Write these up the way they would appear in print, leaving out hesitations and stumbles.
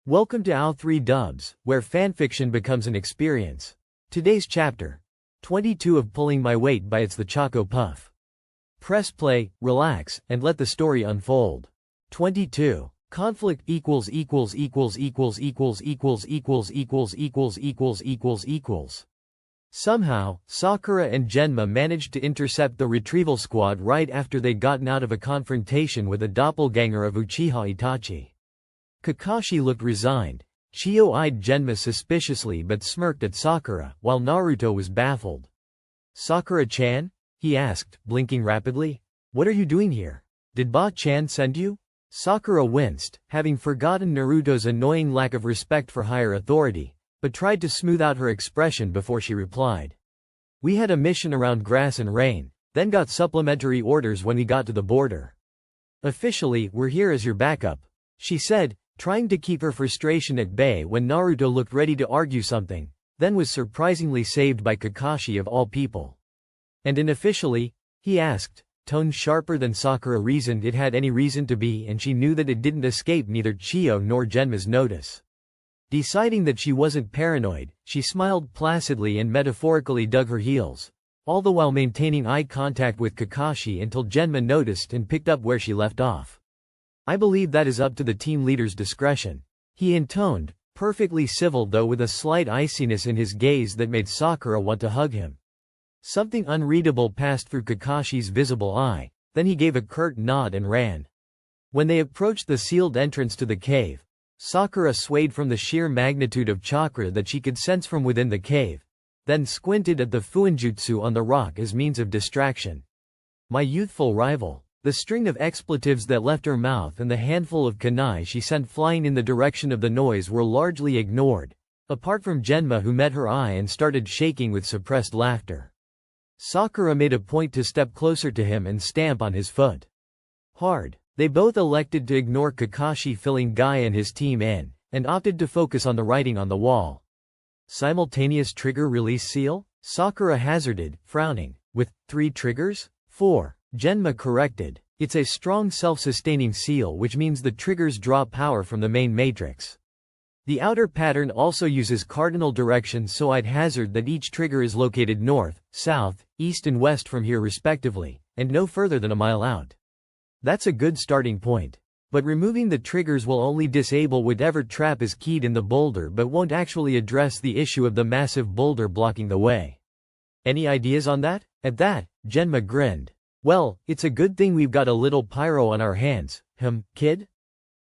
Welcome to OW3 Dubs, where fanfiction becomes an experience. Today's chapter 22 of Pulling My Weight by It's the Choco Puff. Press play, relax, and let the story unfold. 22. Conflict equals. Somehow, Sakura and Genma managed to intercept the retrieval squad right after they'd gotten out of a confrontation with a doppelganger of Uchiha Itachi. Kakashi looked resigned. Chiyo eyed Genma suspiciously but smirked at Sakura, while Naruto was baffled. "Sakura-chan?" he asked, blinking rapidly. "What are you doing here? Did Ba-chan send you?" Sakura winced, having forgotten Naruto's annoying lack of respect for higher authority, but tried to smooth out her expression before she replied. "We had a mission around Grass and Rain, then got supplementary orders when we got to the border. Officially, we're here as your backup," she said, trying to keep her frustration at bay when Naruto looked ready to argue something, then was surprisingly saved by Kakashi of all people. "And unofficially?" he asked, tone sharper than Sakura reasoned it had any reason to be, and she knew that it didn't escape neither Chiyo nor Genma's notice. Deciding that she wasn't paranoid, she smiled placidly and metaphorically dug her heels, all the while maintaining eye contact with Kakashi until Genma noticed and picked up where she left off. "I believe that is up to the team leader's discretion," he intoned, perfectly civil though with a slight iciness in his gaze that made Sakura want to hug him. Something unreadable passed through Kakashi's visible eye, then he gave a curt nod and ran. When they approached the sealed entrance to the cave, Sakura swayed from the sheer magnitude of chakra that she could sense from within the cave, then squinted at the fuinjutsu on the rock as means of distraction. My youthful rival. The string of expletives that left her mouth and the handful of kunai she sent flying in the direction of the noise were largely ignored, apart from Genma, who met her eye and started shaking with suppressed laughter. Sakura made a point to step closer to him and stamp on his foot. Hard. They both elected to ignore Kakashi filling Guy and his team in, and opted to focus on the writing on the wall. "Simultaneous trigger release seal?" Sakura hazarded, frowning. "With 3 triggers? 4. Genma corrected. "It's a strong self-sustaining seal, which means the triggers draw power from the main matrix. The outer pattern also uses cardinal directions, so I'd hazard that each trigger is located north, south, east and west from here respectively, and no further than a mile out. That's a good starting point. But removing the triggers will only disable whatever trap is keyed in the boulder but won't actually address the issue of the massive boulder blocking the way. Any ideas on that?" At that, Genma grinned. "Well, it's a good thing we've got a little pyro on our hands, kid?"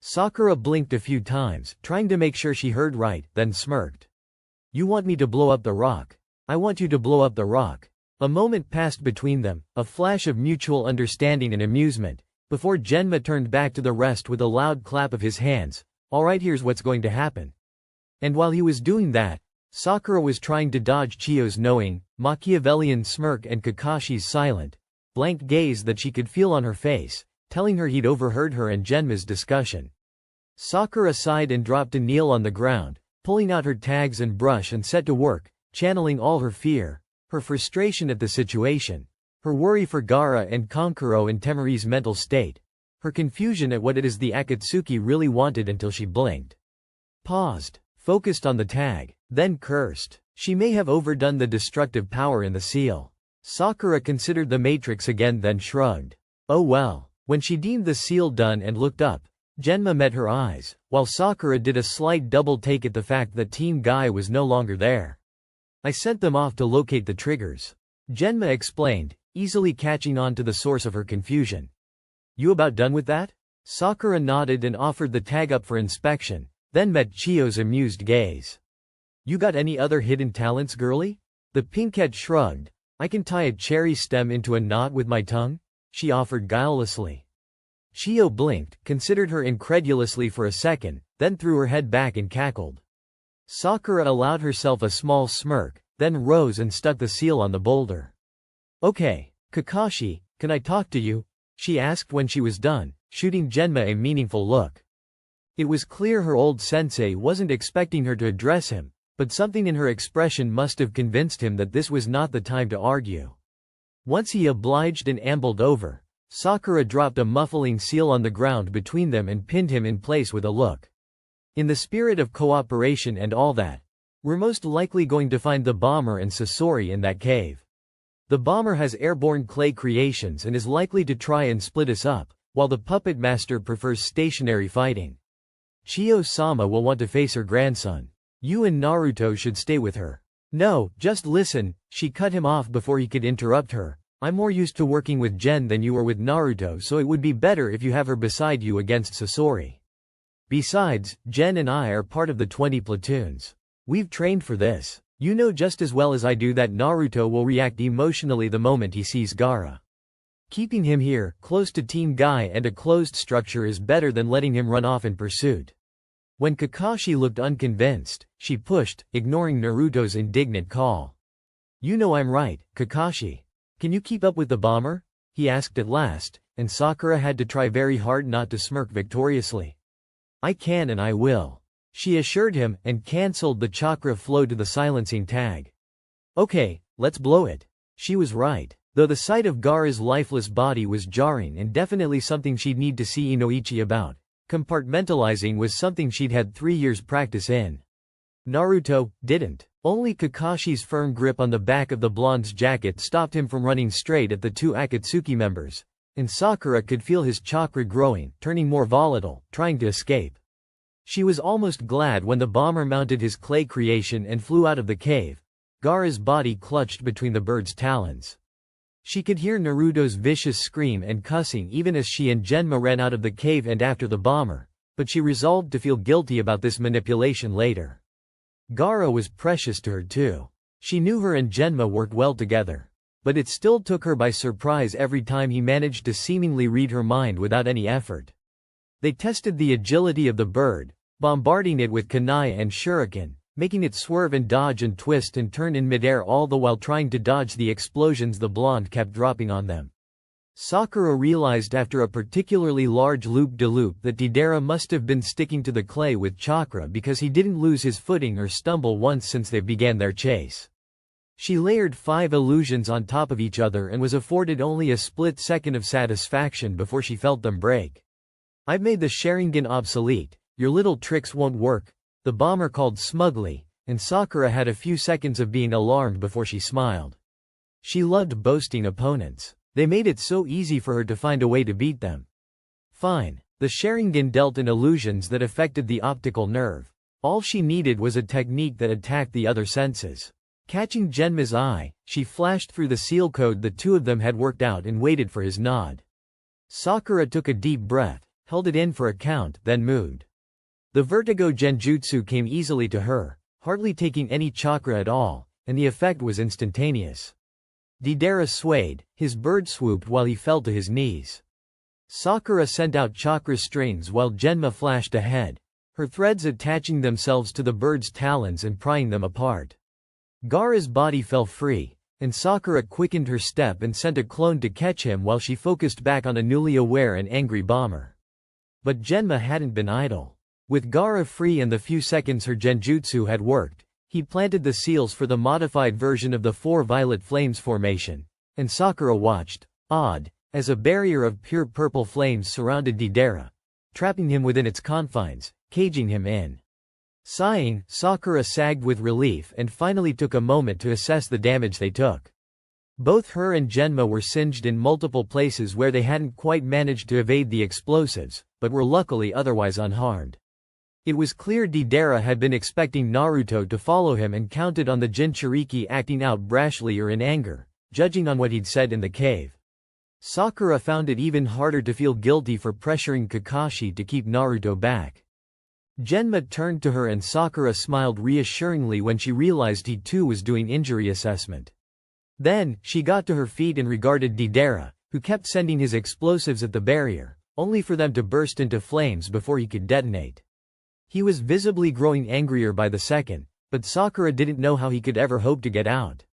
Sakura blinked a few times, trying to make sure she heard right, then smirked. "You want me to blow up the rock? I want you to blow up the rock." A moment passed between them, a flash of mutual understanding and amusement, before Genma turned back to the rest with a loud clap of his hands. "Alright, here's what's going to happen." And while he was doing that, Sakura was trying to dodge Chiyo's knowing, Machiavellian smirk and Kakashi's silent, blank gaze that she could feel on her face, telling her he'd overheard her and Genma's discussion. Sakura sighed and dropped to kneel on the ground, pulling out her tags and brush and set to work, channeling all her fear, her frustration at the situation, her worry for Gaara and Kankuro and Temari's mental state, her confusion at what it is the Akatsuki really wanted until she blinked. Paused, focused on the tag, then cursed. She may have overdone the destructive power in the seal. Sakura considered the matrix again, then shrugged. Oh well. When she deemed the seal done and looked up, Genma met her eyes, while Sakura did a slight double take at the fact that Team Guy was no longer there. "I sent them off to locate the triggers," Genma explained, easily catching on to the source of her confusion. "You about done with that?" Sakura nodded and offered the tag up for inspection, then met Chiyo's amused gaze. "You got any other hidden talents, girlie?" The pinkette shrugged. "I can tie a cherry stem into a knot with my tongue," she offered guilelessly. Chiyo blinked, considered her incredulously for a second, then threw her head back and cackled. Sakura allowed herself a small smirk, then rose and stuck the seal on the boulder. "Okay, Kakashi, can I talk to you?" she asked when she was done, shooting Genma a meaningful look. It was clear her old sensei wasn't expecting her to address him, but something in her expression must have convinced him that this was not the time to argue. Once he obliged and ambled over, Sakura dropped a muffling seal on the ground between them and pinned him in place with a look. In the spirit of cooperation and all that, we're most likely going to find the bomber and Sasori in that cave. The bomber has airborne clay creations and is likely to try and split us up, while the puppet master prefers stationary fighting. Chiyo-sama will want to face her grandson. You and Naruto should stay with her. No, just listen, she cut him off before he could interrupt her. I'm more used to working with Gen than you are with Naruto, so it would be better if you have her beside you against Sasori. Besides, Gen and I are part of the 20 platoons. We've trained for this. You know just as well as I do that Naruto will react emotionally the moment he sees Gaara. Keeping him here, close to Team Guy and a closed structure is better than letting him run off in pursuit. When Kakashi looked unconvinced, she pushed, ignoring Naruto's indignant call. You know I'm right, Kakashi. Can you keep up with the bomber? He asked at last, and Sakura had to try very hard not to smirk victoriously. I can and I will, she assured him, and cancelled the chakra flow to the silencing tag. Okay, let's blow it. She was right, though the sight of Gaara's lifeless body was jarring and definitely something she'd need to see Inoichi about. Compartmentalizing was something she'd had 3 years practice in. Naruto didn't. Only Kakashi's firm grip on the back of the blonde's jacket stopped him from running straight at the 2 Akatsuki members, and Sakura could feel his chakra growing, turning more volatile, trying to escape. She was almost glad when the bomber mounted his clay creation and flew out of the cave. Gaara's body clutched between the bird's talons. She could hear Naruto's vicious scream and cussing even as she and Genma ran out of the cave and after the bomber, but she resolved to feel guilty about this manipulation later. Gaara was precious to her too. She knew her and Genma worked well together, but it still took her by surprise every time he managed to seemingly read her mind without any effort. They tested the agility of the bird, bombarding it with kunai and shuriken, making it swerve and dodge and twist and turn in midair, all the while trying to dodge the explosions the blonde kept dropping on them. Sakura realized after a particularly large loop-de-loop that Deidara must have been sticking to the clay with chakra because he didn't lose his footing or stumble once since they began their chase. She layered 5 illusions on top of each other and was afforded only a split second of satisfaction before she felt them break. I've made the Sharingan obsolete, your little tricks won't work, the bomber called smugly, and Sakura had a few seconds of being alarmed before she smiled. She loved boasting opponents. They made it so easy for her to find a way to beat them. Fine. The Sharingan dealt in illusions that affected the optical nerve. All she needed was a technique that attacked the other senses. Catching Genma's eye, she flashed through the seal code the two of them had worked out and waited for his nod. Sakura took a deep breath, held it in for a count, then moved. The vertigo genjutsu came easily to her, hardly taking any chakra at all, and the effect was instantaneous. Deidara swayed, his bird swooped while he fell to his knees. Sakura sent out chakra strains while Genma flashed ahead, her threads attaching themselves to the bird's talons and prying them apart. Gaara's body fell free, and Sakura quickened her step and sent a clone to catch him while she focused back on a newly aware and angry bomber. But Genma hadn't been idle. With Gaara free and the few seconds her genjutsu had worked, he planted the seals for the modified version of the 4 violet flames formation, and Sakura watched, awed, as a barrier of pure purple flames surrounded Deidara, trapping him within its confines, caging him in. Sighing, Sakura sagged with relief and finally took a moment to assess the damage they took. Both her and Genma were singed in multiple places where they hadn't quite managed to evade the explosives, but were luckily otherwise unharmed. It was clear Deidara had been expecting Naruto to follow him and counted on the Jinchuriki acting out brashly or in anger, judging on what he'd said in the cave. Sakura found it even harder to feel guilty for pressuring Kakashi to keep Naruto back. Genma turned to her and Sakura smiled reassuringly when she realized he too was doing injury assessment. Then, she got to her feet and regarded Deidara, who kept sending his explosives at the barrier, only for them to burst into flames before he could detonate. He was visibly growing angrier by the second, but Sakura didn't know how he could ever hope to get out.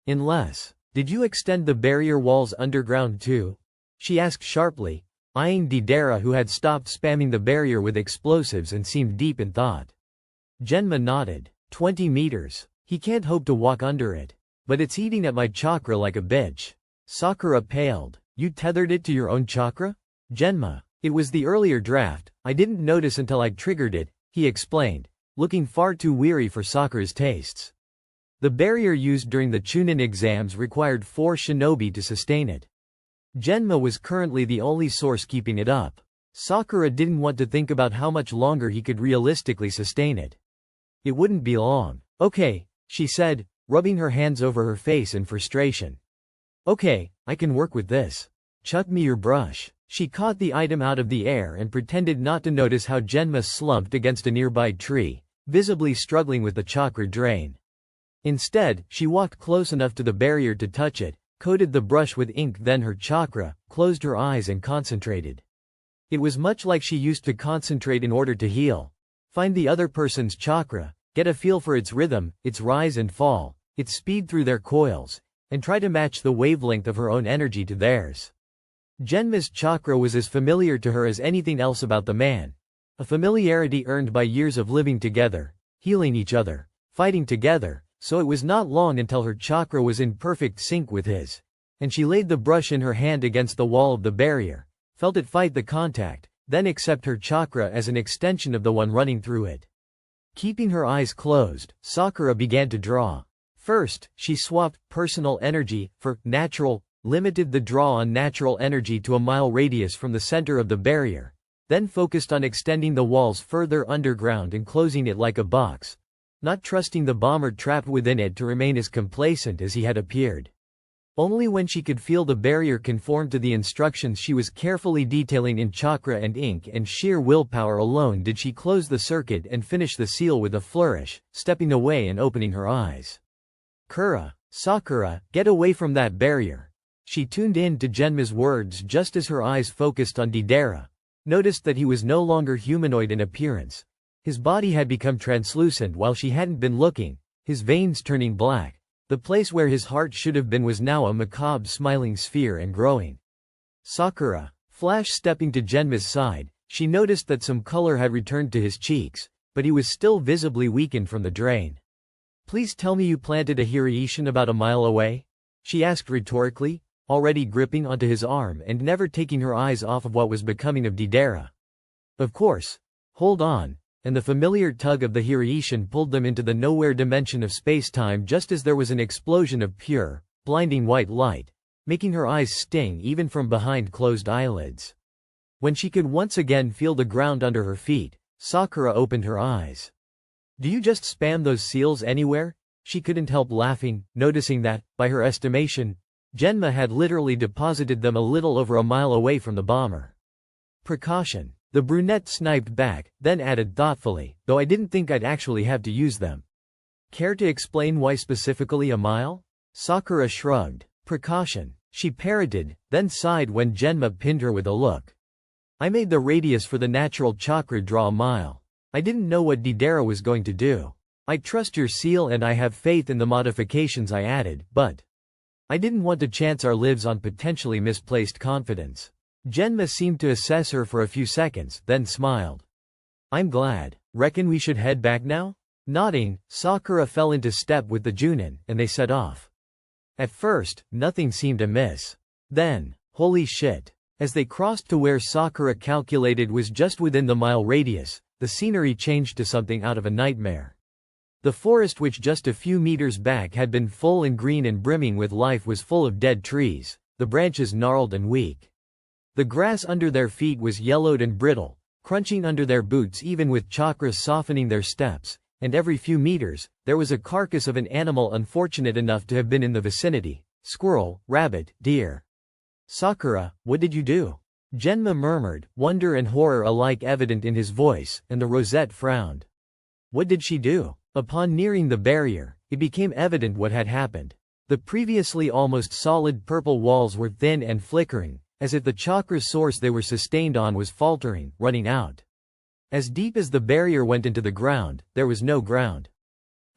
Unless, did you extend the barrier walls underground too? She asked sharply, eyeing Deidara who had stopped spamming the barrier with explosives and seemed deep in thought. Genma nodded. 20 meters. He can't hope to walk under it. But it's eating at my chakra like a bitch. Sakura paled. You tethered it to your own chakra? Genma. It was the earlier draft, I didn't notice until I triggered it, he explained, looking far too weary for Sakura's tastes. The barrier used during the Chunin exams required 4 shinobi to sustain it. Genma was currently the only source keeping it up. Sakura didn't want to think about how much longer he could realistically sustain it. It wouldn't be long. Okay, she said, rubbing her hands over her face in frustration. Okay, I can work with this. Chuck me your brush. She caught the item out of the air and pretended not to notice how Genma slumped against a nearby tree, visibly struggling with the chakra drain. Instead, she walked close enough to the barrier to touch it, coated the brush with ink, then her chakra, closed her eyes and concentrated. It was much like she used to concentrate in order to heal. Find the other person's chakra, get a feel for its rhythm, its rise and fall, its speed through their coils, and try to match the wavelength of her own energy to theirs. Genma's chakra was as familiar to her as anything else about the man. A familiarity earned by years of living together, healing each other, fighting together, so it was not long until her chakra was in perfect sync with his. And she laid the brush in her hand against the wall of the barrier, felt it fight the contact, then accept her chakra as an extension of the one running through it. Keeping her eyes closed, Sakura began to draw. First, she swapped personal energy for natural, limited the draw on natural energy to a mile radius from the center of the barrier, then focused on extending the walls further underground and closing it like a box, not trusting the bomber trapped within it to remain as complacent as he had appeared. Only when she could feel the barrier conform to the instructions she was carefully detailing in chakra and ink and sheer willpower alone did she close the circuit and finish the seal with a flourish, stepping away and opening her eyes. Sakura, get away from that barrier. She tuned in to Genma's words just as her eyes focused on Deidara, noticed that he was no longer humanoid in appearance. His body had become translucent while she hadn't been looking, his veins turning black. The place where his heart should have been was now a macabre smiling sphere and growing. Sakura, Flash stepping to Genma's side, she noticed that some color had returned to his cheeks, but he was still visibly weakened from the drain. Please tell me you planted a Hiraishin about a mile away? She asked rhetorically, already gripping onto his arm and never taking her eyes off of what was becoming of Deidara. Of course. Hold on. And the familiar tug of the Hiraishin pulled them into the nowhere dimension of space-time just as there was an explosion of pure, blinding white light, making her eyes sting even from behind closed eyelids. When she could once again feel the ground under her feet, Sakura opened her eyes. Do you just spam those seals anywhere? She couldn't help laughing, noticing that, by her estimation, Genma had literally deposited them a little over a mile away from the bomber. Precaution. The brunette sniped back, then added thoughtfully, though I didn't think I'd actually have to use them. Care to explain why specifically a mile? Sakura shrugged. Precaution. She parroted, then sighed when Genma pinned her with a look. I made the radius for the natural chakra draw a mile. I didn't know what Deidara was going to do. I trust your seal and I have faith in the modifications I added, but I didn't want to chance our lives on potentially misplaced confidence. Genma seemed to assess her for a few seconds, then smiled. I'm glad. Reckon we should head back now? Nodding, Sakura fell into step with the Junin, and they set off. At first, nothing seemed amiss. Then, holy shit. As they crossed to where Sakura calculated was just within the mile radius, the scenery changed to something out of a nightmare. The forest, which just a few meters back had been full and green and brimming with life, was full of dead trees, the branches gnarled and weak. The grass under their feet was yellowed and brittle, crunching under their boots even with chakras softening their steps, and every few meters, there was a carcass of an animal unfortunate enough to have been in the vicinity: squirrel, rabbit, deer. Sakura, what did you do? Genma murmured, wonder and horror alike evident in his voice, and the rosette frowned. What did she do? Upon nearing the barrier, it became evident what had happened. The previously almost solid purple walls were thin and flickering, as if the chakra's source they were sustained on was faltering, running out. As deep as the barrier went into the ground, there was no ground.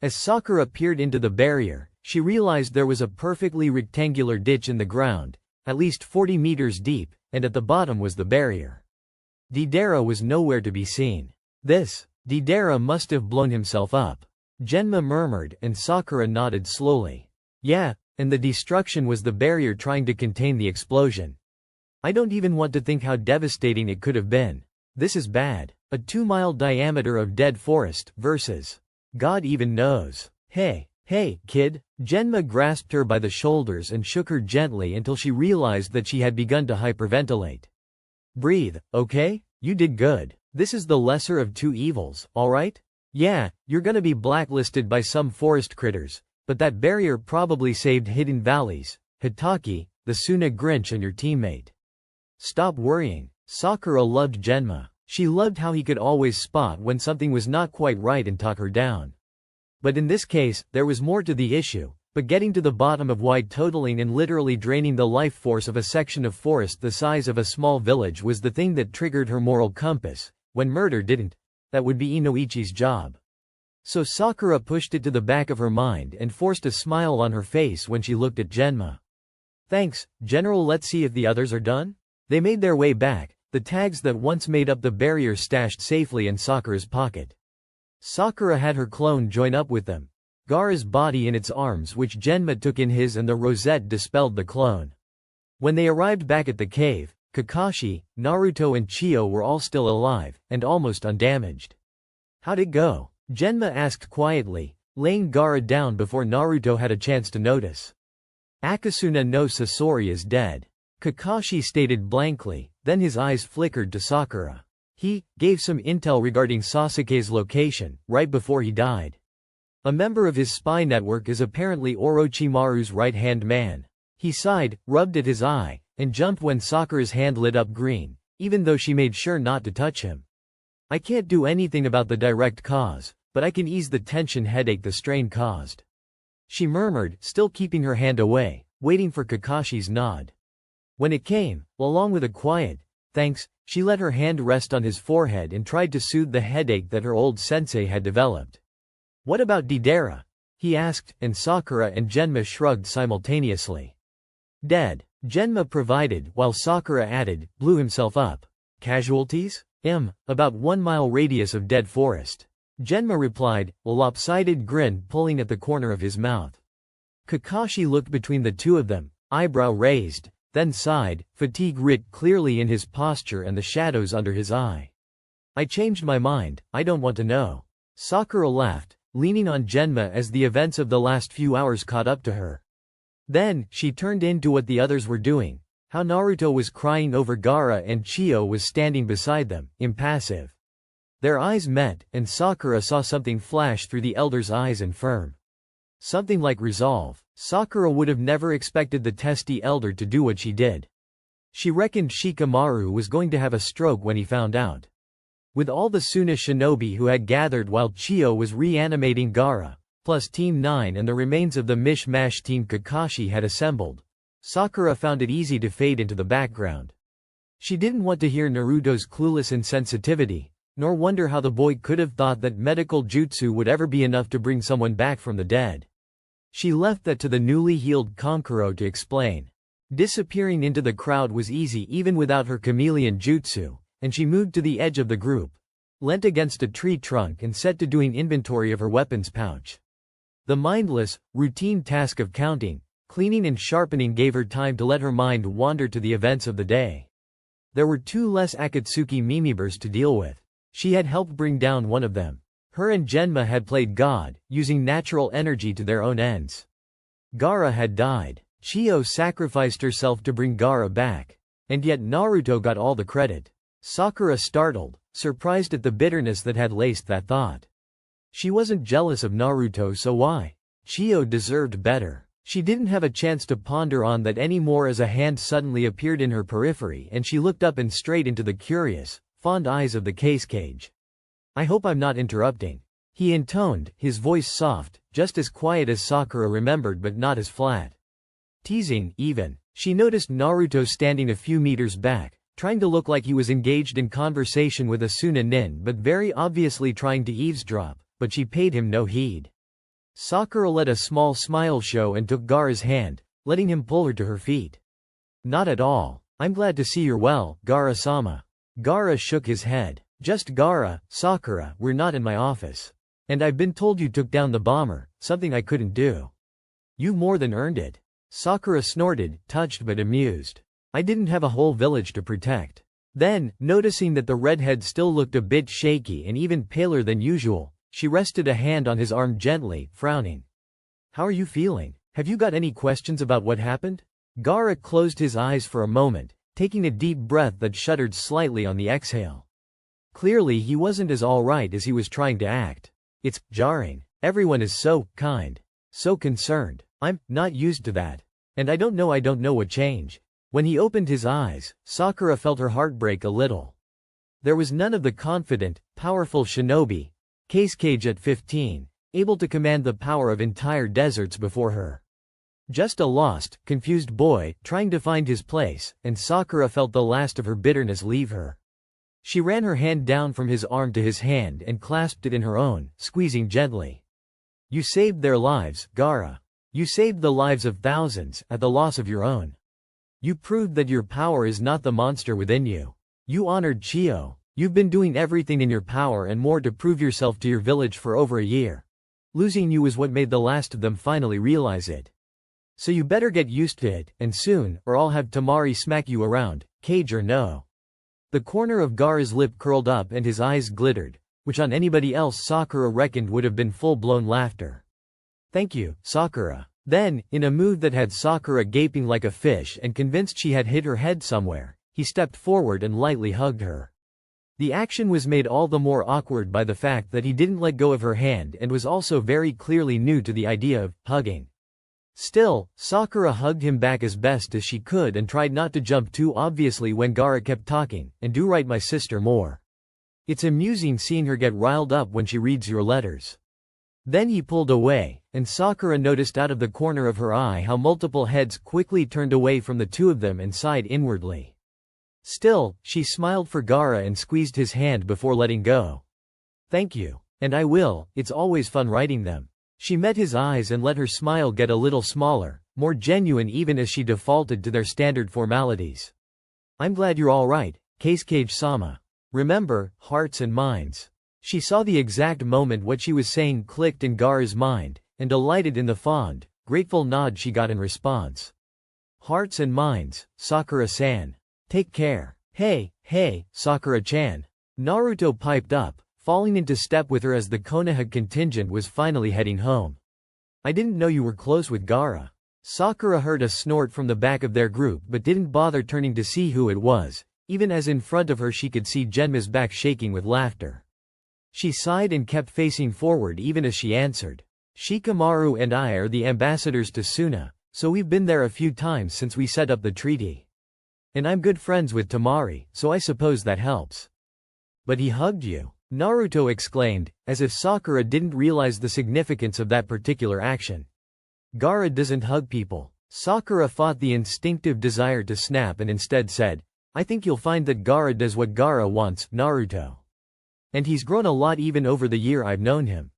As Sakura peered into the barrier, she realized there was a perfectly rectangular ditch in the ground, at least 40 meters deep, and at the bottom was the barrier. Deidara was nowhere to be seen. Deidara must have blown himself up. Genma murmured, and Sakura nodded slowly. Yeah, and the destruction was the barrier trying to contain the explosion. I don't even want to think how devastating it could have been. This is bad. A 2-mile diameter of dead forest versus God even knows. Hey, kid. Genma grasped her by the shoulders and shook her gently until she realized that she had begun to hyperventilate. Breathe, okay? You did good. This is the lesser of two evils, alright? Yeah, you're gonna be blacklisted by some forest critters, but that barrier probably saved Hidden Valleys, Hitaki, the Suna Grinch and your teammate. Stop worrying. Sakura loved Genma. She loved how he could always spot when something was not quite right and talk her down. But in this case, there was more to the issue, but getting to the bottom of why totaling and literally draining the life force of a section of forest the size of a small village was the thing that triggered her moral compass, when murder didn't. That would be Inoichi's job. So Sakura pushed it to the back of her mind and forced a smile on her face when she looked at Genma. Thanks, General. Let's see if the others are done? They made their way back, the tags that once made up the barrier stashed safely in Sakura's pocket. Sakura had her clone join up with them. Gaara's body in its arms, which Genma took in his, and the rosette dispelled the clone. When they arrived back at the cave, Kakashi, Naruto and Chiyo were all still alive, and almost undamaged. How'd it go? Genma asked quietly, laying Gaara down before Naruto had a chance to notice. Akasuna no Sasori is dead. Kakashi stated blankly, then his eyes flickered to Sakura. He gave some intel regarding Sasuke's location, right before he died. A member of his spy network is apparently Orochimaru's right-hand man. He sighed, rubbed at his eye, and jumped when Sakura's hand lit up green, even though she made sure not to touch him. I can't do anything about the direct cause, but I can ease the tension headache the strain caused. She murmured, still keeping her hand away, waiting for Kakashi's nod. When it came, along with a quiet, thanks, she let her hand rest on his forehead and tried to soothe the headache that her old sensei had developed. What about Deidara? He asked, and Sakura and Genma shrugged simultaneously. Dead, Genma provided, while Sakura added, blew himself up. Casualties? About 1 mile radius of dead forest. Genma replied, a lopsided grin pulling at the corner of his mouth. Kakashi looked between the two of them, eyebrow raised, then sighed, fatigue writ clearly in his posture and the shadows under his eye. I changed my mind, I don't want to know. Sakura laughed, leaning on Genma as the events of the last few hours caught up to her. Then, she turned into what the others were doing, how Naruto was crying over Gaara and Chiyo was standing beside them, impassive. Their eyes met, and Sakura saw something flash through the elder's eyes and firm. Something like resolve. Sakura would have never expected the testy elder to do what she did. She reckoned Shikamaru was going to have a stroke when he found out. With all the Suna shinobi who had gathered while Chiyo was reanimating Gaara, plus Team 9 and the remains of the mishmash team Kakashi had assembled, Sakura found it easy to fade into the background. She didn't want to hear Naruto's clueless insensitivity, nor wonder how the boy could have thought that medical jutsu would ever be enough to bring someone back from the dead. She left that to the newly healed Kankuro to explain. Disappearing into the crowd was easy even without her chameleon jutsu, and she moved to the edge of the group, leant against a tree trunk and set to doing inventory of her weapons pouch. The mindless, routine task of counting, cleaning and sharpening gave her time to let her mind wander to the events of the day. There were 2 less Akatsuki Mimibers to deal with. She had helped bring down one of them. Her and Genma had played God, using natural energy to their own ends. Gaara had died. Chiyo sacrificed herself to bring Gaara back. And yet Naruto got all the credit. Sakura startled, surprised at the bitterness that had laced that thought. She wasn't jealous of Naruto, so why? Chiyo deserved better. She didn't have a chance to ponder on that anymore as a hand suddenly appeared in her periphery and she looked up and straight into the curious, fond eyes of the case cage. I hope I'm not interrupting. He intoned, his voice soft, just as quiet as Sakura remembered but not as flat. Teasing, even. She noticed Naruto standing a few meters back, trying to look like he was engaged in conversation with Asuna Nin but very obviously trying to eavesdrop, but she paid him no heed. Sakura let a small smile show and took Gaara's hand, letting him pull her to her feet. Not at all. I'm glad to see you're well, Gaara-sama. Gaara shook his head. Just Gaara, Sakura, we're not in my office. And I've been told you took down the bomber, something I couldn't do. You more than earned it. Sakura snorted, touched but amused. I didn't have a whole village to protect. Then, noticing that the redhead still looked a bit shaky and even paler than usual, she rested a hand on his arm gently, frowning. "How are you feeling? Have you got any questions about what happened?" Gaara closed his eyes for a moment, taking a deep breath that shuddered slightly on the exhale. Clearly he wasn't as alright as he was trying to act. "It's jarring. Everyone is so kind. So concerned. I'm not used to that. And I don't know what change." When he opened his eyes, Sakura felt her heart break a little. There was none of the confident, powerful shinobi, Cage at 15, able to command the power of entire deserts before her. Just a lost, confused boy, trying to find his place, and Sakura felt the last of her bitterness leave her. She ran her hand down from his arm to his hand and clasped it in her own, squeezing gently. "You saved their lives, Gaara. You saved the lives of thousands, at the loss of your own. You proved that your power is not the monster within you. You honored Chio. You've been doing everything in your power and more to prove yourself to your village for over a year. Losing you is what made the last of them finally realize it. So you better get used to it, and soon, or I'll have Tamari smack you around, cage or no." The corner of Gaara's lip curled up and his eyes glittered, which on anybody else Sakura reckoned would have been full-blown laughter. "Thank you, Sakura." Then, in a move that had Sakura gaping like a fish and convinced she had hit her head somewhere, he stepped forward and lightly hugged her. The action was made all the more awkward by the fact that he didn't let go of her hand and was also very clearly new to the idea of hugging. Still, Sakura hugged him back as best as she could and tried not to jump too obviously when Gaara kept talking, "And do write my sister more. It's amusing seeing her get riled up when she reads your letters." Then he pulled away, and Sakura noticed out of the corner of her eye how multiple heads quickly turned away from the two of them and sighed inwardly. Still, she smiled for Gaara and squeezed his hand before letting go. "Thank you. And I will, it's always fun writing them." She met his eyes and let her smile get a little smaller, more genuine even as she defaulted to their standard formalities. "I'm glad you're all right, Cage-sama. Remember, hearts and minds." She saw the exact moment what she was saying clicked in Gaara's mind, and delighted in the fond, grateful nod she got in response. "Hearts and minds, Sakura-san. Take care." Hey, Sakura-chan." Naruto piped up, falling into step with her as the Konoha contingent was finally heading home. "I didn't know you were close with Gaara." Sakura heard a snort from the back of their group but didn't bother turning to see who it was, even as in front of her she could see Genma's back shaking with laughter. She sighed and kept facing forward even as she answered. "Shikamaru and I are the ambassadors to Suna, so we've been there a few times since we set up the treaty. And I'm good friends with Tamari, so I suppose that helps." "But he hugged you," Naruto exclaimed, as if Sakura didn't realize the significance of that particular action. "Gaara doesn't hug people." Sakura fought the instinctive desire to snap and instead said, "I think you'll find that Gaara does what Gaara wants, Naruto. And he's grown a lot even over the year I've known him."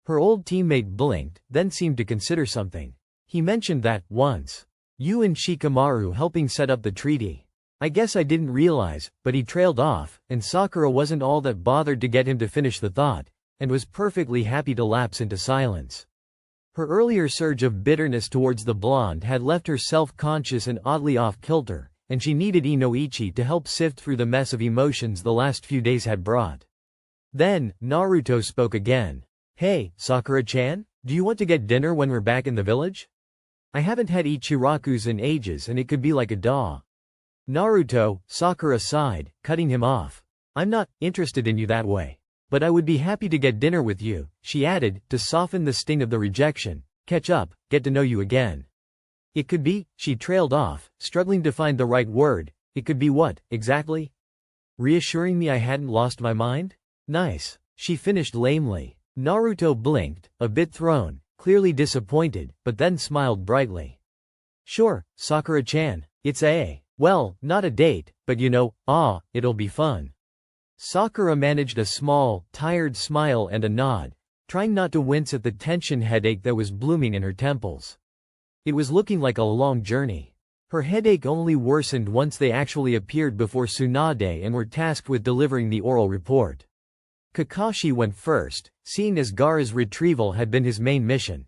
Her old teammate blinked, then seemed to consider something. "He mentioned that, once. You and Shikamaru helping set up the treaty. I guess I didn't realize," but he trailed off, and Sakura wasn't all that bothered to get him to finish the thought, and was perfectly happy to lapse into silence. Her earlier surge of bitterness towards the blonde had left her self-conscious and oddly off-kilter, and she needed Inoichi to help sift through the mess of emotions the last few days had brought. Then, Naruto spoke again. "Hey, Sakura-chan, do you want to get dinner when we're back in the village? I haven't had Ichiraku's in ages and it could be like a daw." "Naruto," Sakura sighed, cutting him off. "I'm not interested in you that way. But I would be happy to get dinner with you," she added, to soften the sting of the rejection. "Catch up, get to know you again." "It could be," she trailed off, struggling to find the right word. "It could be what, exactly? Reassuring me I hadn't lost my mind? Nice," she finished lamely. Naruto blinked, a bit thrown, clearly disappointed, but then smiled brightly. "Sure, Sakura-chan, it's well, not a date, but it'll be fun." Sakura managed a small, tired smile and a nod, trying not to wince at the tension headache that was blooming in her temples. It was looking like a long journey. Her headache only worsened once they actually appeared before Tsunade and were tasked with delivering the oral report. Kakashi went first, seeing as Gaara's retrieval had been his main mission.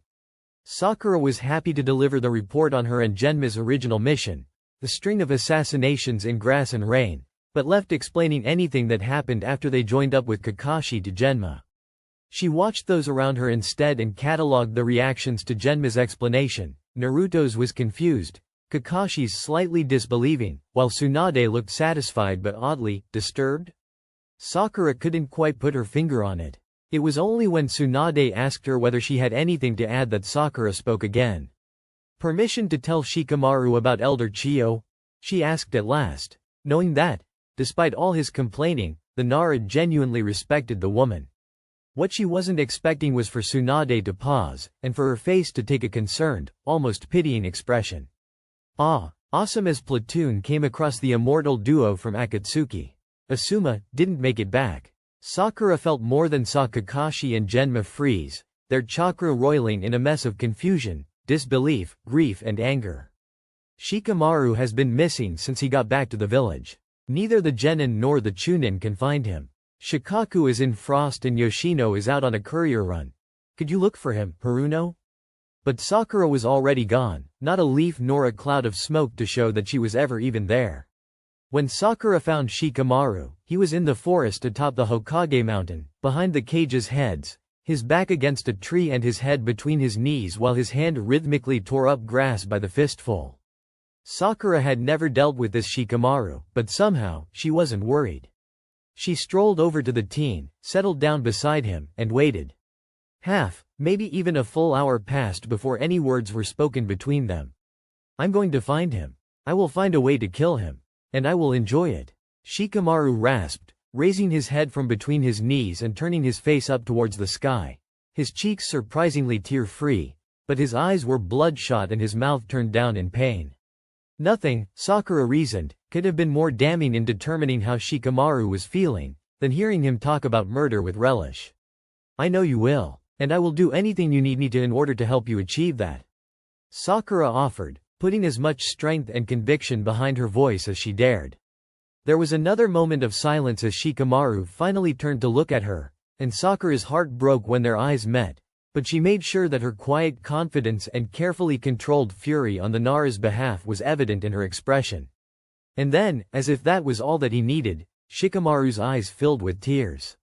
Sakura was happy to deliver the report on her and Genma's original mission, the string of assassinations in Grass and Rain, but left explaining anything that happened after they joined up with Kakashi to Genma. She watched those around her instead and catalogued the reactions to Genma's explanation. Naruto's was confused, Kakashi's slightly disbelieving, while Tsunade looked satisfied but oddly disturbed. Sakura couldn't quite put her finger on it. It was only when Tsunade asked her whether she had anything to add that Sakura spoke again. "Permission to tell Shikamaru about Elder Chiyo?" she asked at last, knowing that, despite all his complaining, the Nara genuinely respected the woman. What she wasn't expecting was for Tsunade to pause, and for her face to take a concerned, almost pitying expression. Asuma's platoon came across the immortal duo from Akatsuki. Asuma didn't make it back. Sakura felt more than saw Kakashi and Genma freeze, their chakra roiling in a mess of confusion, disbelief, grief and anger. Shikamaru has been missing since he got back to the village. Neither the Genin nor the Chunin can find him. Shikaku is in Frost and Yoshino is out on a courier run. Could you look for him, Haruno? But Sakura was already gone, not a leaf nor a cloud of smoke to show that she was ever even there. When Sakura found Shikamaru, he was in the forest atop the Hokage mountain, behind the cage's heads, his back against a tree and his head between his knees while his hand rhythmically tore up grass by the fistful. Sakura had never dealt with this Shikamaru, but somehow, she wasn't worried. She strolled over to the teen, settled down beside him, and waited. Maybe even a full hour passed before any words were spoken between them. "I'm going to find him. I will find a way to kill him. And I will enjoy it," Shikamaru rasped, raising his head from between his knees and turning his face up towards the sky. His cheeks surprisingly tear-free, but his eyes were bloodshot and his mouth turned down in pain. Nothing, Sakura reasoned, could have been more damning in determining how Shikamaru was feeling, than hearing him talk about murder with relish. "I know you will. And I will do anything you need me to in order to help you achieve that," Sakura offered, putting as much strength and conviction behind her voice as she dared. There was another moment of silence as Shikamaru finally turned to look at her, and Sakura's heart broke when their eyes met, but she made sure that her quiet confidence and carefully controlled fury on the Nara's behalf was evident in her expression. And then, as if that was all that he needed, Shikamaru's eyes filled with tears.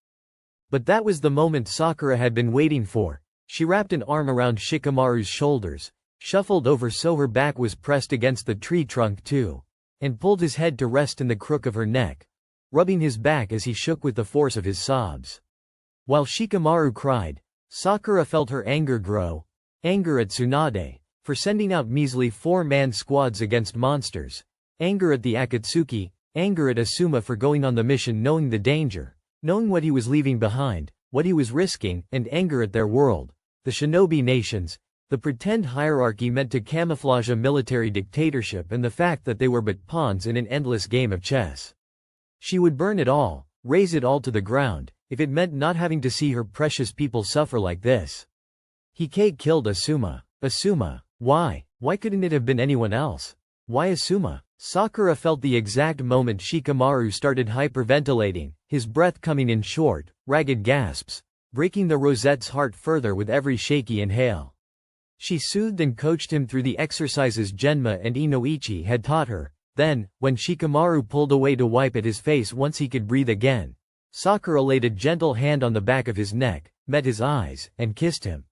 But that was the moment Sakura had been waiting for. She wrapped an arm around Shikamaru's shoulders, shuffled over so her back was pressed against the tree trunk too, and pulled his head to rest in the crook of her neck, rubbing his back as he shook with the force of his sobs. While Shikamaru cried, Sakura felt her anger grow, anger at Tsunade, for sending out measly 4-man squads against monsters, anger at the Akatsuki, anger at Asuma for going on the mission knowing the danger, knowing what he was leaving behind, what he was risking, and anger at their world, the shinobi nations, the pretend hierarchy meant to camouflage a military dictatorship and the fact that they were but pawns in an endless game of chess. She would burn it all, raze it all to the ground, if it meant not having to see her precious people suffer like this. Hike killed Asuma. Asuma. Why? Why couldn't it have been anyone else? Why Asuma? Sakura felt the exact moment Shikamaru started hyperventilating, his breath coming in short, ragged gasps, breaking the Rosette's heart further with every shaky inhale. She soothed and coached him through the exercises Genma and Inoichi had taught her. Then, when Shikamaru pulled away to wipe at his face once he could breathe again, Sakura laid a gentle hand on the back of his neck, met his eyes, and kissed him.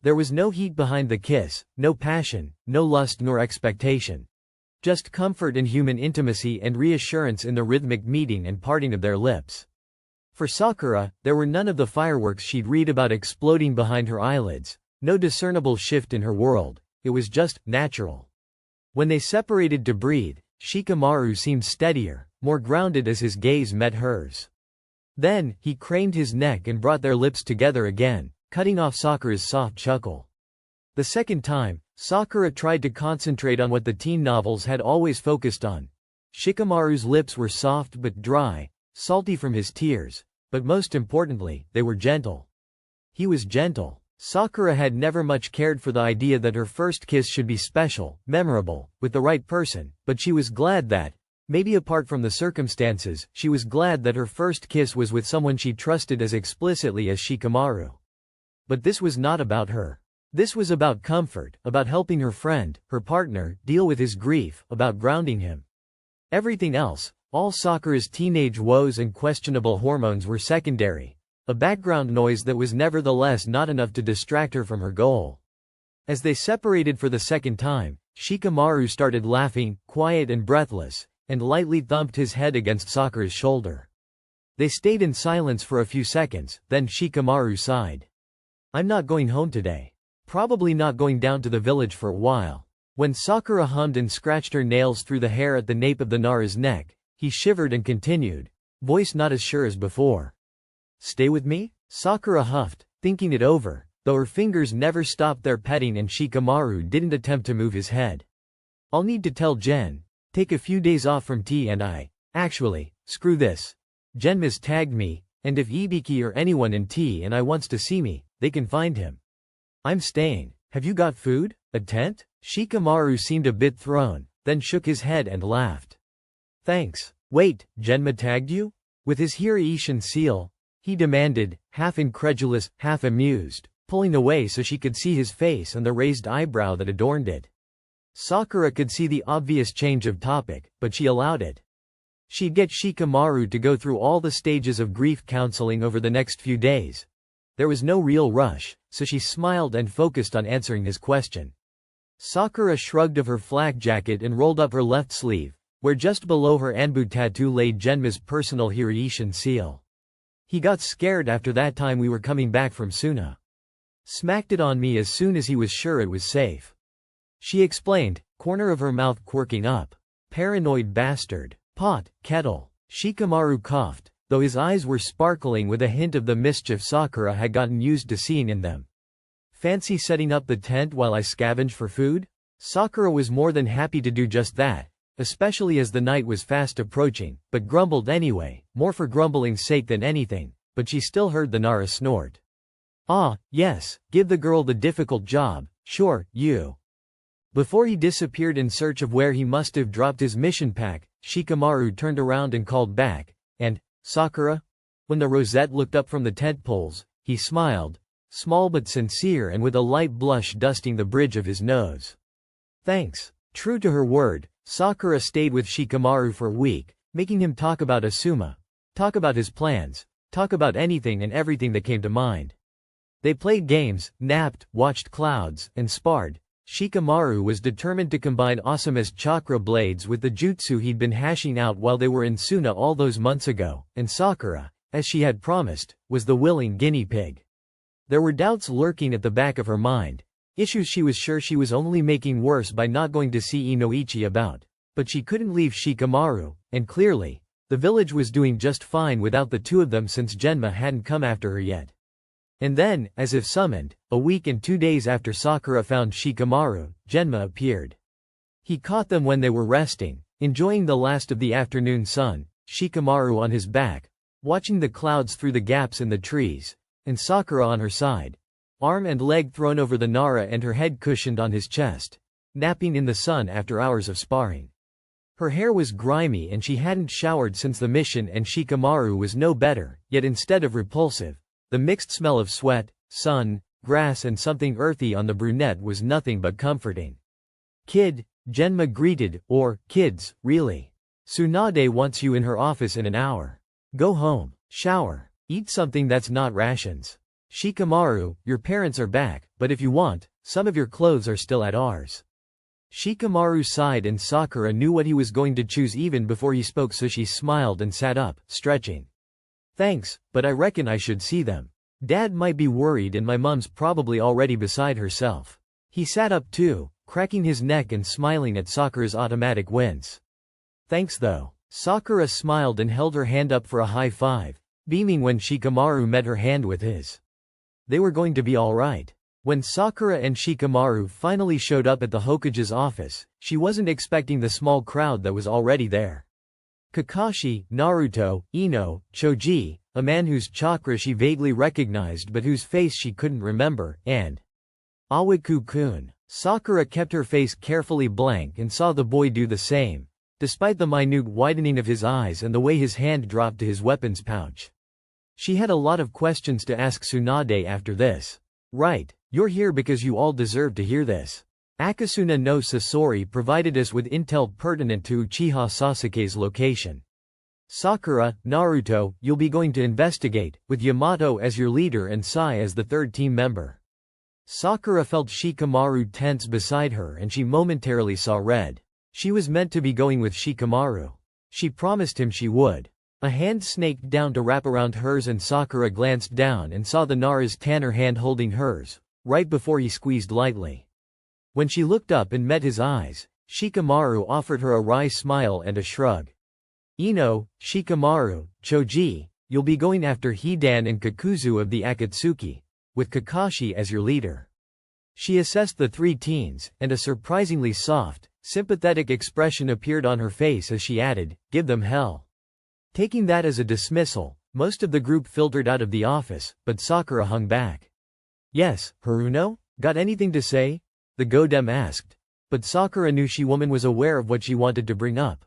There was no heat behind the kiss, no passion, no lust nor expectation. Just comfort and human intimacy and reassurance in the rhythmic meeting and parting of their lips. For Sakura, there were none of the fireworks she'd read about exploding behind her eyelids, no discernible shift in her world, it was just natural. When they separated to breathe, Shikamaru seemed steadier, more grounded as his gaze met hers. Then, he craned his neck and brought their lips together again, cutting off Sakura's soft chuckle. The second time, Sakura tried to concentrate on what the teen novels had always focused on. Shikamaru's lips were soft but dry, salty from his tears, but most importantly, they were gentle. He was gentle. Sakura had never much cared for the idea that her first kiss should be special, memorable, with the right person, but she was glad that, maybe apart from the circumstances, she was glad that her first kiss was with someone she trusted as explicitly as Shikamaru. But this was not about her. This was about comfort, about helping her friend, her partner, deal with his grief, about grounding him. Everything else, All Sakura's teenage woes and questionable hormones were secondary, a background noise that was nevertheless not enough to distract her from her goal. As they separated for the second time, Shikamaru started laughing, quiet and breathless, and lightly thumped his head against Sakura's shoulder. They stayed in silence for a few seconds, then Shikamaru sighed. "I'm not going home today. Probably not going down to the village for a while." When Sakura hummed and scratched her nails through the hair at the nape of the Nara's neck, he shivered and continued, voice not as sure as before. "Stay with me?" Sakura huffed, thinking it over, though her fingers never stopped their petting and Shikamaru didn't attempt to move his head. "I'll need to tell Jen. Take a few days off from tea and actually, screw this. Genma's tagged me, and if Ibiki or anyone in tea and wants to see me, they can find him. I'm staying. Have you got food? A tent?" Shikamaru seemed a bit thrown, then shook his head and laughed. "Thanks. Wait, Genma tagged you? With his Hiraishin seal?" he demanded, half incredulous, half amused, pulling away so she could see his face and the raised eyebrow that adorned it. Sakura could see the obvious change of topic, but she allowed it. She'd get Shikamaru to go through all the stages of grief counseling over the next few days. There was no real rush, so she smiled and focused on answering his question. Sakura shrugged of her flak jacket and rolled up her left sleeve, where just below her Anbu tattoo lay Genma's personal Hiraishin seal. "He got scared after that time we were coming back from Suna. Smacked it on me as soon as he was sure it was safe," she explained, corner of her mouth quirking up. "Paranoid bastard. Pot, kettle." Shikamaru coughed, though his eyes were sparkling with a hint of the mischief Sakura had gotten used to seeing in them. "Fancy setting up the tent while I scavenge for food?" Sakura was more than happy to do just that, especially as the night was fast approaching, but grumbled anyway, more for grumbling's sake than anything, but she still heard the Nara snort. "Ah, yes, give the girl the difficult job, sure, you." Before he disappeared in search of where he must have dropped his mission pack, Shikamaru turned around and called back, and, "Sakura?" When the rosette looked up from the tent poles, he smiled, small but sincere and with a light blush dusting the bridge of his nose. "Thanks." True to her word, Sakura stayed with Shikamaru for a week, making him talk about Asuma, talk about his plans, talk about anything and everything that came to mind. They played games, napped, watched clouds, and sparred. Shikamaru was determined to combine Asuma's chakra blades with the jutsu he'd been hashing out while they were in Suna all those months ago, and Sakura, as she had promised, was the willing guinea pig. There were doubts lurking at the back of her mind, issues she was sure she was only making worse by not going to see Inoichi about, but she couldn't leave Shikamaru, and clearly, the village was doing just fine without the two of them since Genma hadn't come after her yet. And then, as if summoned, a week and 2 days after Sakura found Shikamaru, Genma appeared. He caught them when they were resting, enjoying the last of the afternoon sun, Shikamaru on his back, watching the clouds through the gaps in the trees, and Sakura on her side, arm and leg thrown over the Nara and her head cushioned on his chest, napping in the sun after hours of sparring. Her hair was grimy and she hadn't showered since the mission, and Shikamaru was no better, yet instead of repulsive, the mixed smell of sweat, sun, grass and something earthy on the brunette was nothing but comforting. "Kid," Genma greeted, or, "Kids, really. Tsunade wants you in her office in an hour. Go home, shower, eat something that's not rations. Shikamaru, your parents are back, but if you want, some of your clothes are still at ours." Shikamaru sighed and Sakura knew what he was going to choose even before he spoke, so she smiled and sat up, stretching. "Thanks, but I reckon I should see them. Dad might be worried and my mom's probably already beside herself." He sat up too, cracking his neck and smiling at Sakura's automatic wince. "Thanks though." Sakura smiled and held her hand up for a high five, beaming when Shikamaru met her hand with his. They were going to be alright. When Sakura and Shikamaru finally showed up at the Hokage's office, she wasn't expecting the small crowd that was already there. Kakashi, Naruto, Ino, Choji, a man whose chakra she vaguely recognized but whose face she couldn't remember, and Awaku-kun. Sakura kept her face carefully blank and saw the boy do the same, despite the minute widening of his eyes and the way his hand dropped to his weapons pouch. She had a lot of questions to ask Tsunade after this. "Right, you're here because you all deserve to hear this. Akasuna no Sasori provided us with intel pertinent to Uchiha Sasuke's location. Sakura, Naruto, you'll be going to investigate, with Yamato as your leader and Sai as the third team member. Sakura felt Shikamaru tense beside her and she momentarily saw red. She was meant to be going with Shikamaru. She promised him she would. A hand snaked down to wrap around hers and Sakura glanced down and saw the Nara's tanner hand holding hers, right before he squeezed lightly. When she looked up and met his eyes, Shikamaru offered her a wry smile and a shrug. Ino, Shikamaru, Choji, you'll be going after Hidan and Kakuzu of the Akatsuki, with Kakashi as your leader. She assessed the three teens, and a surprisingly soft, sympathetic expression appeared on her face as she added, "Give them hell." Taking that as a dismissal, most of the group filtered out of the office, but Sakura hung back. "Yes, Haruno? Got anything to say?" the Godem asked. But Sakura knew she woman was aware of what she wanted to bring up.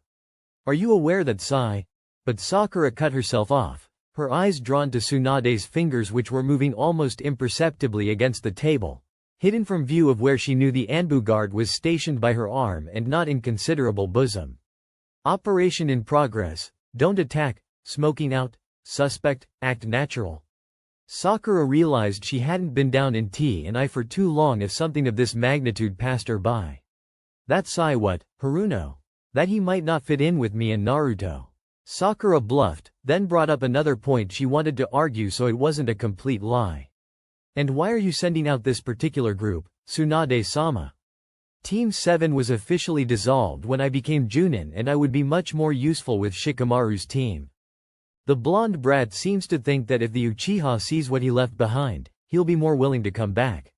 "Are you aware that Sai?" But Sakura cut herself off, her eyes drawn to Tsunade's fingers which were moving almost imperceptibly against the table, hidden from view of where she knew the Anbu guard was stationed by her arm and not inconsiderable bosom. "Operation in progress. Don't attack, smoking out, suspect, act natural." Sakura realized she hadn't been down in T&I for too long if something of this magnitude passed her by. "That Sai what, Haruno? That he might not fit in with me and Naruto." Sakura bluffed, then brought up another point she wanted to argue so it wasn't a complete lie. "And why are you sending out this particular group, Tsunade-sama? Team 7 was officially dissolved when I became Junin and I would be much more useful with Shikamaru's team. The blonde brat seems to think that if the Uchiha sees what he left behind, he'll be more willing to come back."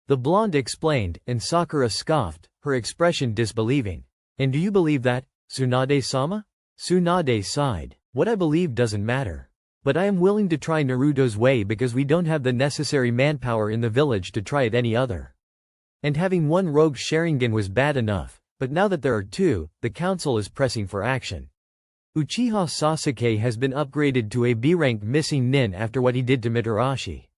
The blonde explained, and Sakura scoffed, her expression disbelieving. "And do you believe that, Tsunade-sama?" Tsunade sighed. "What I believe doesn't matter. But I am willing to try Naruto's way because we don't have the necessary manpower in the village to try it any other. And having one rogue Sharingan was bad enough, but now that there are two, the council is pressing for action. Uchiha Sasuke has been upgraded to a B-rank missing nin after what he did to Mitarashi."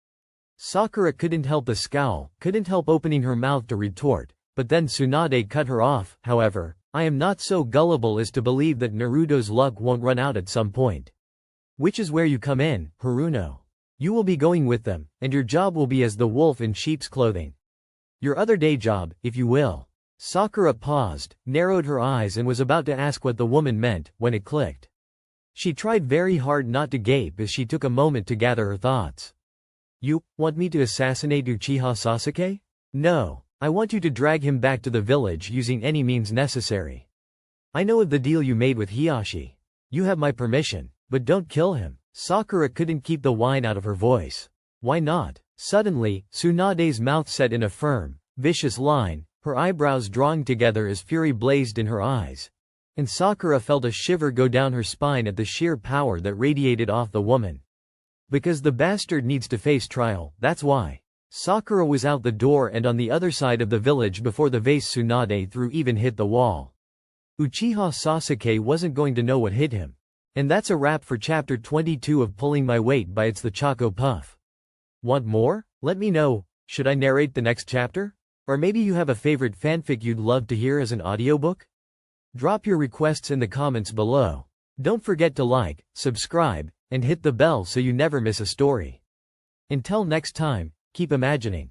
Sakura couldn't help the scowl, couldn't help opening her mouth to retort, but then Tsunade cut her off. "However, I am not so gullible as to believe that Naruto's luck won't run out at some point. Which is where you come in, Haruno. You will be going with them, and your job will be as the wolf in sheep's clothing. Your other day job, if you will." Sakura paused, narrowed her eyes and was about to ask what the woman meant, when it clicked. She tried very hard not to gape as she took a moment to gather her thoughts. "You want me to assassinate Uchiha Sasuke? No. I want you to drag him back to the village using any means necessary. I know of the deal you made with Hiashi. You have my permission, but don't kill him." Sakura couldn't keep the whine out of her voice. "Why not?" Suddenly, Tsunade's mouth set in a firm, vicious line, her eyebrows drawing together as fury blazed in her eyes. And Sakura felt a shiver go down her spine at the sheer power that radiated off the woman. "Because the bastard needs to face trial, that's why." Sakura was out the door and on the other side of the village before the vase Tsunade threw even hit the wall. Uchiha Sasuke wasn't going to know what hit him. And that's a wrap for chapter 22 of Pulling My Weight by It's the Choco Puff. Want more? Let me know. Should I narrate the next chapter? Or maybe you have a favorite fanfic you'd love to hear as an audiobook? Drop your requests in the comments below. Don't forget to like, subscribe, and hit the bell so you never miss a story. Until next time, keep imagining.